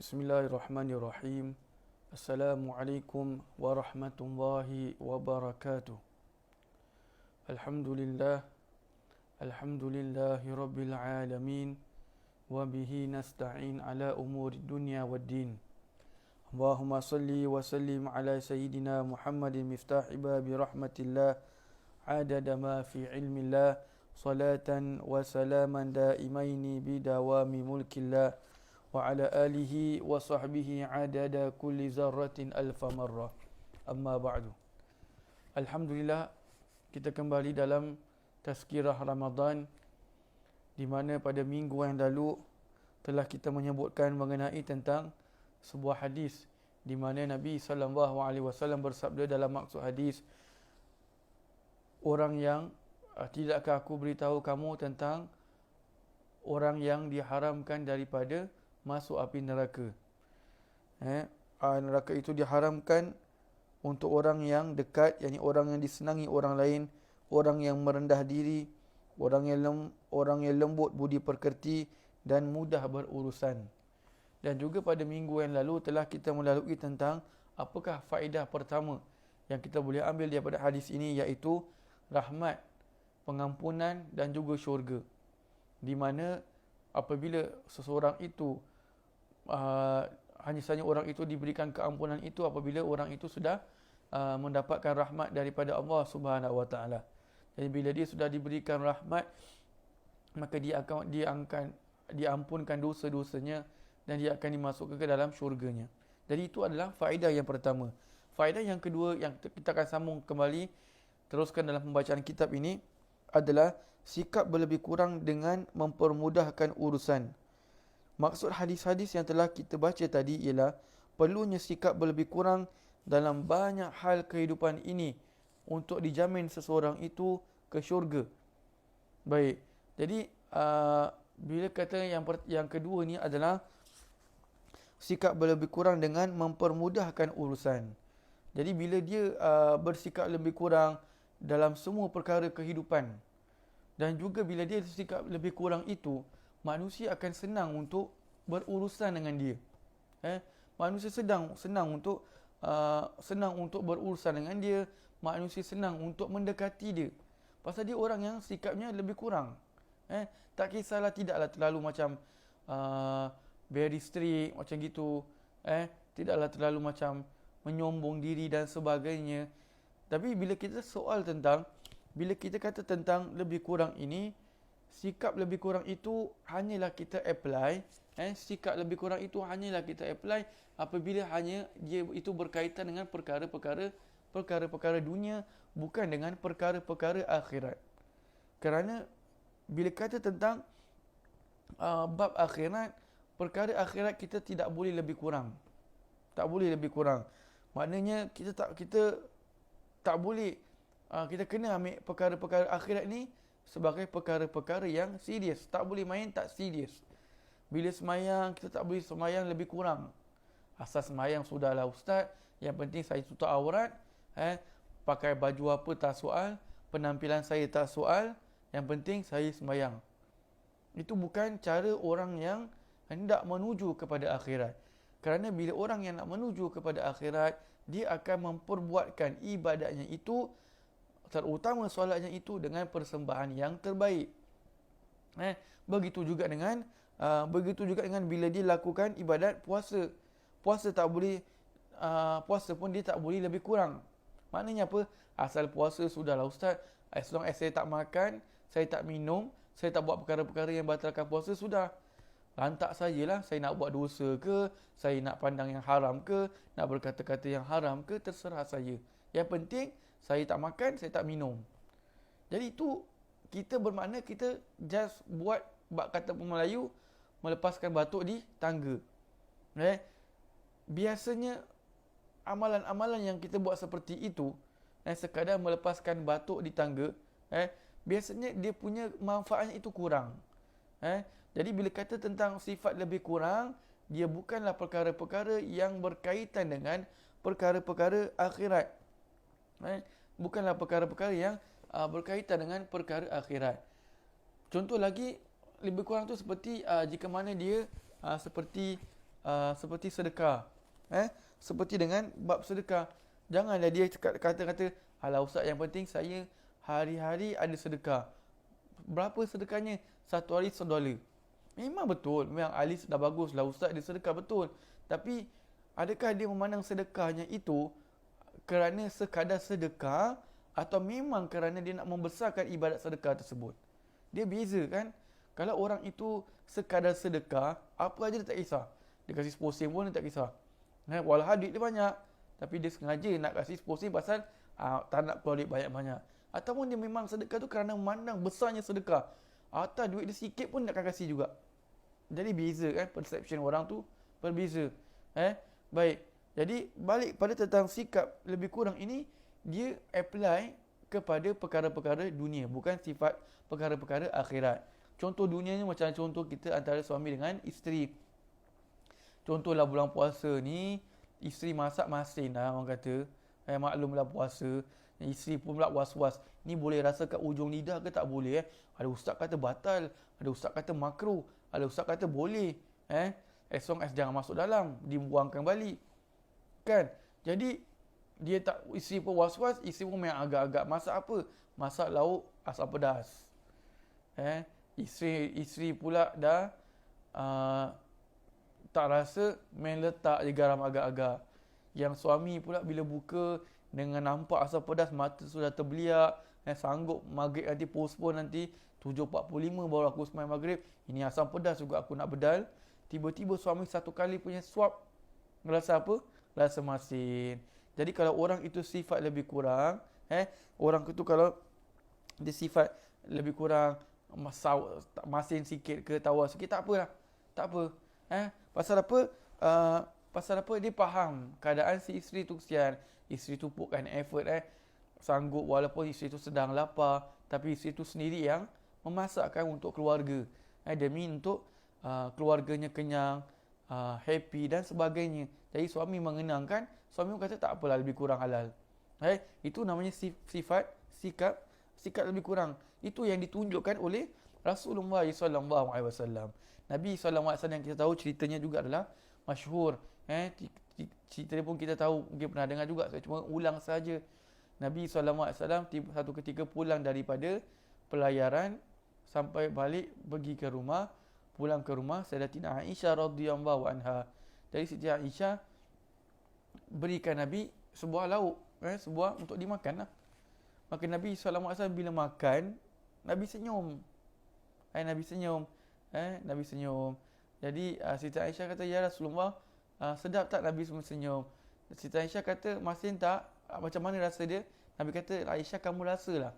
Bismillahirrahmanirrahim. Assalamualaikum warahmatullahi wabarakatuh. Alhamdulillah. Alhamdulillahi rabbil alamin. Wa bihi nasta'in ala umuri dunya waddin. Allahumma salli wa sallim ala sayyidina Muhammadin miftahi babi rahmatillah. Adada ma fi ilmillah. Salatan wa salaman daimaini bidawami mulkillah. وعلى آله وصحبه عدد كل ذرة ألف مرة أما بعد. Alhamdulillah, kita kembali dalam tazkirah Ramadan, di mana pada minggu yang lalu telah kita menyebutkan mengenai tentang sebuah hadis di mana Nabi SAW bersabda dalam maksud hadis, orang yang tidakkah aku beritahu kamu tentang orang yang diharamkan daripada masuk api neraka. Neraka itu diharamkan untuk orang yang dekat, yakni orang yang disenangi orang lain, orang yang merendah diri, orang yang lembut budi pekerti dan mudah berurusan. Dan juga pada minggu yang lalu telah kita melalui tentang apakah faedah pertama yang kita boleh ambil daripada hadis ini, iaitu rahmat, pengampunan dan juga syurga. Di mana apabila seseorang itu hanya sahaja orang itu diberikan keampunan itu apabila orang itu sudah mendapatkan rahmat daripada Allah Subhanahu Wa Taala. Jadi bila dia sudah diberikan rahmat, maka dia akan diampunkan dosa-dosanya dan dia akan dimasukkan ke dalam syurganya. Jadi itu adalah faedah yang pertama. Faedah yang kedua yang kita akan sambung kembali, teruskan dalam pembacaan kitab ini, adalah sikap berlebih kurang dengan mempermudahkan urusan. Maksud hadis-hadis yang telah kita baca tadi ialah perlunya sikap berlebih kurang dalam banyak hal kehidupan ini untuk dijamin seseorang itu ke syurga. Baik, jadi bila kata yang kedua ni adalah sikap berlebih kurang dengan mempermudahkan urusan. Jadi bila dia bersikap lebih kurang dalam semua perkara kehidupan, dan juga bila dia bersikap lebih kurang itu, manusia akan senang untuk berurusan dengan dia. Manusia senang untuk berurusan dengan dia. Manusia senang untuk mendekati dia. Pasal dia orang yang sikapnya lebih kurang. Tak kisahlah, tidaklah terlalu macam very strict macam gitu. Tidaklah terlalu macam menyombong diri dan sebagainya. Tapi bila kita kata tentang lebih kurang ini, sikap lebih kurang itu hanyalah kita apply. Sikap lebih kurang itu hanyalah kita apply apabila hanya dia itu berkaitan dengan perkara-perkara dunia, bukan dengan perkara-perkara akhirat. Kerana bila kata tentang bab akhirat, perkara akhirat kita tidak boleh lebih kurang. Tak boleh lebih kurang. Maknanya kita tak boleh, kita kena ambil perkara-perkara akhirat ni sebagai perkara-perkara yang serius. Tak boleh main tak serius. Bila semayang, kita tak boleh semayang lebih kurang. Asal semayang sudahlah ustaz, yang penting saya tutup aurat, pakai baju apa tak soal, penampilan saya tak soal, yang penting saya semayang. Itu bukan cara orang yang hendak menuju kepada akhirat. Kerana bila orang yang nak menuju kepada akhirat, dia akan memperbuatkan ibadatnya itu, terutama solatnya itu, dengan persembahan yang terbaik. Begitu juga dengan bila dia lakukan ibadat puasa. Puasa pun dia tak boleh lebih kurang. Maknanya apa? Asal puasa sudahlah ustaz, as long as saya tak makan, saya tak minum, saya tak buat perkara-perkara yang batalkan puasa, sudah. Lantak sajalah, saya nak buat dosa ke, saya nak pandang yang haram ke, nak berkata-kata yang haram ke, terserah saya. Yang penting saya tak makan, saya tak minum. Jadi itu kita bermakna kita just buat, kata Melayu, melepaskan batuk di tangga. Biasanya amalan-amalan yang kita buat seperti itu, sekadar melepaskan batuk di tangga, biasanya dia punya manfaatnya itu kurang. Jadi bila kata tentang sifat lebih kurang, dia bukanlah perkara-perkara yang berkaitan dengan perkara-perkara akhirat. Bukanlah perkara-perkara yang berkaitan dengan perkara akhirat. Contoh lagi, lebih kurang tu seperti jika mana dia seperti seperti sedekah. Seperti dengan bab sedekah. Janganlah dia kata-kata, alah ustaz, yang penting saya hari-hari ada sedekah. Berapa sedekahnya? Satu hari $1. Memang betul, memang ahli dah bagus lah ustaz dia sedekah betul. Tapi adakah dia memandang sedekahnya itu kerana sekadar sedekah atau memang kerana dia nak membesarkan ibadat sedekah tersebut? Dia beza kan? Kalau orang itu sekadar sedekah, apa aja dia tak kisah. Dia kasih sposim pun dia tak kisah. Walaupun duit dia banyak, tapi dia sengaja nak kasih sposim pasal tak nak keluar duit banyak-banyak. Ataupun dia memang sedekah tu kerana memandang besarnya sedekah. Atau duit dia sikit pun nak kasih juga. Jadi beza kan, perception orang tu berbeza. Baik. Jadi balik pada tentang sikap lebih kurang ini, dia apply kepada perkara-perkara dunia, bukan sifat perkara-perkara akhirat. Contoh dunianya macam contoh kita antara suami dengan isteri. Contohlah bulan puasa ni, isteri masak masin lah orang kata. Maklumlah puasa. Isteri pun pula was-was. Ni boleh rasa kat ujung lidah ke tak boleh? Ada ustaz kata batal. Ada ustaz kata makruh. Ada ustaz kata boleh. As long as jangan masuk dalam. Dibuangkan balik. Kan? Jadi, dia tak, isteri pun was-was. Isteri pun memang agak-agak masak apa? Masak lauk asam pedas. Isteri pula dah tak rasa, main letak je garam agak-agak. Yang suami pula bila buka dengan nampak asam pedas, mata sudah terbeliak, sanggup maghrib nanti postpone nanti 7.45 baru aku sembahyang maghrib. Ini asam pedas juga aku nak bedal. Tiba-tiba suami satu kali punya suap, rasa apa? Rasa masin. Jadi kalau orang itu sifat lebih kurang, orang itu kalau dia sifat lebih kurang masin sikit ke tawar sikit, tak apalah. Tak apa. Pasal apa? Pasal apa? Dia faham keadaan si isteri tu kesian. Isteri tu putkan effort sanggup walaupun isteri tu sedang lapar, tapi isteri tu sendiri yang memasakkan untuk keluarga. Demi untuk keluarganya kenyang, happy dan sebagainya. Jadi suami mengenangkan, suami kata tak apalah, lebih kurang halal. Itu namanya sikap lebih kurang. Itu yang ditunjukkan oleh Rasulullah SAW. Nabi SAW yang kita tahu ceritanya juga adalah masyhur. Cerita pun kita tahu, mungkin pernah dengar juga, saya cuma ulang saja. Nabi SAW satu ketika pulang daripada pelayaran, sampai balik pergi ke rumah, pulang ke rumah Sayyidatina Aisyah radhiyallahu anha. Jadi Siti Aisyah berikan Nabi sebuah lauk, sebuah untuk dimakan lah. Maka Nabi SAW bila makan, Nabi senyum. Nabi senyum. Jadi Siti Aisyah kata, ya Rasulullah, sedap tak Nabi semua senyum? Siti Aisyah kata, masin tak? Macam mana rasa dia? Nabi kata, Aisyah kamu rasalah.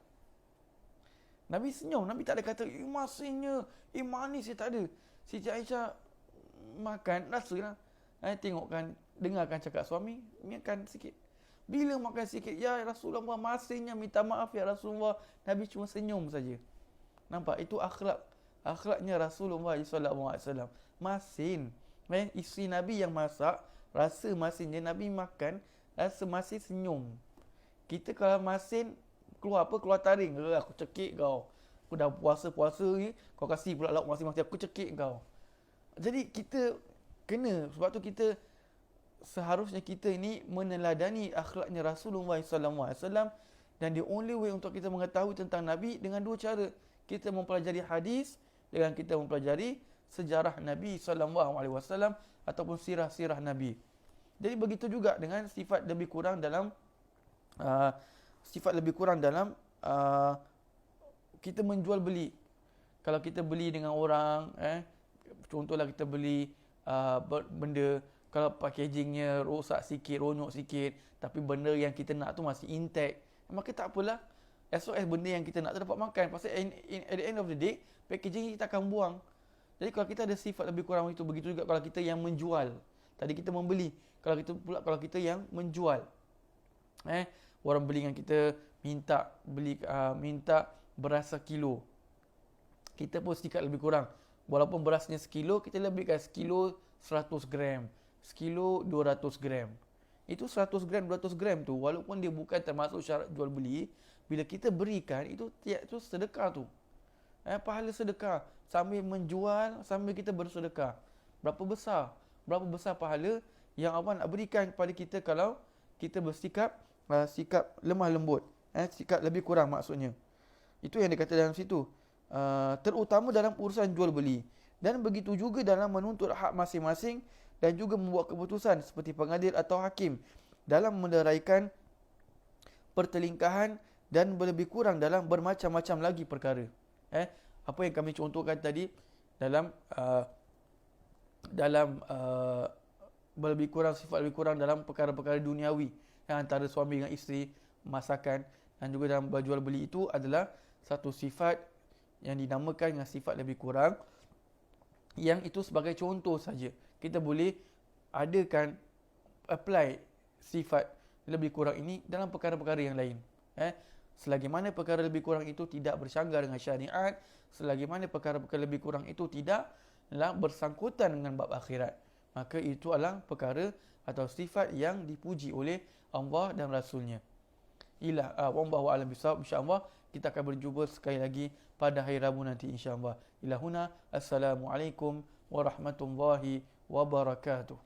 Nabi senyum. Nabi tak ada kata, masinnya, manis dia, tak ada. Siti Aisyah makan, rasalah. Tengokkan, dengarkan cakap suami, makan sikit. Bila makan sikit, ya Rasulullah, masinnya, minta maaf ya Rasulullah. Nabi cuma senyum saja. Nampak? Itu akhlaknya Rasulullah SAW. Masin. Isteri Nabi yang masak, rasa masinnya, Nabi makan, rasa masin, senyum. Kita kalau masin, keluar apa? Keluar taring. Aku cekik kau. Aku dah puasa-puasa ni, kau kasih pula lauk masing-masing, aku cekik kau. Jadi kita kena, sebab tu kita seharusnya kita ini meneladani akhlaknya Rasulullah SAW. Dan the only way untuk kita mengetahui tentang Nabi dengan dua cara. Kita mempelajari hadis dengan kita mempelajari sejarah Nabi SAW ataupun sirah-sirah Nabi. Jadi begitu juga dengan sifat lebih kurang dalam kita menjual beli. Kalau kita beli dengan orang, contohlah kita beli benda, kalau packagingnya rosak sikit, ronyok sikit, tapi benda yang kita nak tu masih intact, maka tak apalah. As long as benda yang kita nak tu dapat makan. Pasal at the end of the day, packaging kita akan buang. Jadi kalau kita ada sifat lebih kurang itu, begitu juga kalau kita yang menjual. Tadi kita membeli. Kalau kita yang menjual. Orang beli dengan kita, minta beras sekilo. Kita pun sedikit lebih kurang. Walaupun berasnya sekilo, kita lebihkan sekilo 100 gram. Sekilo 200 gram. Itu 100 gram, 200 gram tu, walaupun dia bukan termasuk syarat jual beli, bila kita berikan, itu sedekah tu. Pahala sedekah. Sambil menjual, sambil kita bersedekah. Berapa besar? berapa besar pahala yang Allah nak berikan kepada kita kalau kita bersikap sikap lemah lembut, sikap lebih kurang maksudnya. Itu yang dikata dalam situ. Terutama dalam urusan jual beli, dan begitu juga dalam menuntut hak masing-masing dan juga membuat keputusan seperti pengadil atau hakim dalam menderaikan pertelingkahan dan lebih kurang dalam bermacam-macam lagi perkara. Apa yang kami contohkan tadi dalam lebih kurang, sifat lebih kurang dalam perkara-perkara duniawi antara suami dengan isteri, masakan, dan juga dalam berjual beli, itu adalah satu sifat yang dinamakan dengan sifat lebih kurang, yang itu sebagai contoh saja. Kita boleh adakan, apply sifat lebih kurang ini dalam perkara-perkara yang lain. Selagi mana perkara lebih kurang itu tidak bersyanggar dengan syariat, selagi mana perkara-perkara lebih kurang itu tidaklah bersangkutan dengan bab akhirat, maka itu adalah perkara atau sifat yang dipuji oleh Allah dan Rasulnya. Wallahu a'lam bishawab. InsyaAllah kita akan berjumpa sekali lagi pada hari Rabu nanti insyaAllah. Ilahuna, assalamualaikum warahmatullahi wabarakatuh.